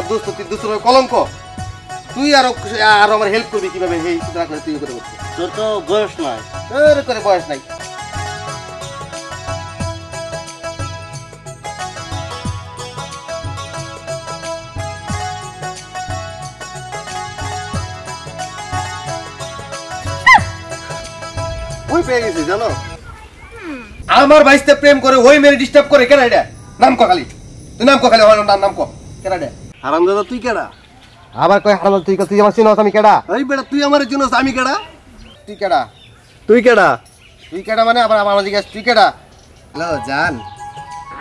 আমার দোস্ত, তুই দোস্ত কলঙ্ক। তুই আরো আমার হেল্প করবি কিভাবে এই না করে তুই করে বলছিস। তোর তো বয়স নাই। তোর করে বয়স নাই। ওই পেয়ে গেছি জানো, আমার ভাইস্তে প্রেম করে ওই মেরে ডিস্টার্ব করে। কেন এটা? নাম কো খালি, তুই নাম কো খালি, আমার নাম কো। কেন এটা? হারামজাদা তুই কেডা? আবার কই হারামজাদা তুই? তুই আমার চিনস আমি কেডা? এই বেটা তুই আমার চিনস আমি কেডা? তুই কেডা? তুই কেডা? তুই কেডা মানে আবার আমার জিজ্ঞাসা তুই কেডা? হ্যালো জান,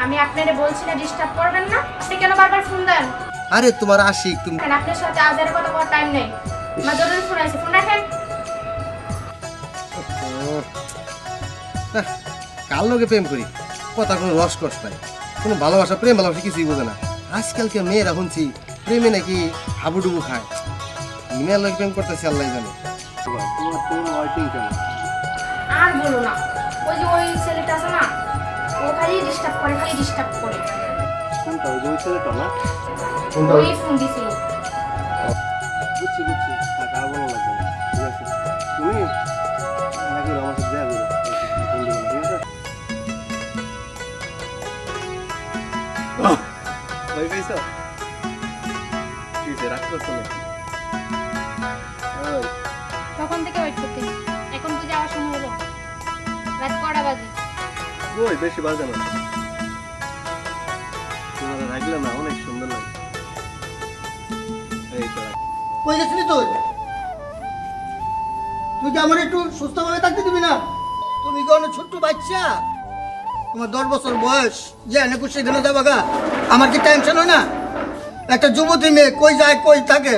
আমি আপনারে বলছি না ডিস্টার্ব করবেন না, আপনি কেন বারবার ফোন দেন? আরে তোমার আশিক তুমি। আপনার সাথে আজারে কথা বলার টাইম নেই, আমার জরুরি ফোন আছে, ফোন রাখেন। কাল লোকে প্রেম করি, কথা কোনো রস কষ্ট নাই, কোনো ভালোবাসা প্রেম ভালোবাসা কিছুই বোঝে না। আজকালকে মেয়েরা শুনছি প্রেমে নাকি হাবুডুবু খায়। ইমেল লোক প্রেম করতেছে আল্লাহ জানে। আর বলো না, ওই যে ওই ছেলেটা আছে না, ও খালি ডিস্টার্ব করে, খালি ডিস্টার্ব করে। কোনটা? ওই যে ওই ছেলেটা না? ওই ফোন দিছিল। বুঝছি বুঝছি, টাকা আর বলো লাগবে না। ঠিক আছে, তুমি নাকি আমার সাথে দেখা করো, ফোন দিও না, ঠিক আছে? ভয় পাইছো? কি হয়েছে, রাগ করছো নাকি? ওই, তখন থেকে ওয়েট করতেছি, এখন তো যাওয়ার সময় হলো, রাত 9টা বাজে। ওই বেশি বাজে না, তোমার রাখলে না অনেক সুন্দর লাগে। এই তো রাখ। কই গেছিলি তুই? তুই কি আমার একটু সুস্থভাবে থাকতে দিবি না? তুমি কি অনেক ছোট্ট বাচ্চা? তোমার 10 বছর বয়স, যে এনে খুশি এখানে যাবা গা? আমার কি টেনশন হয় না? একটা যুবতী মেয়ে কই যায় কই থাকে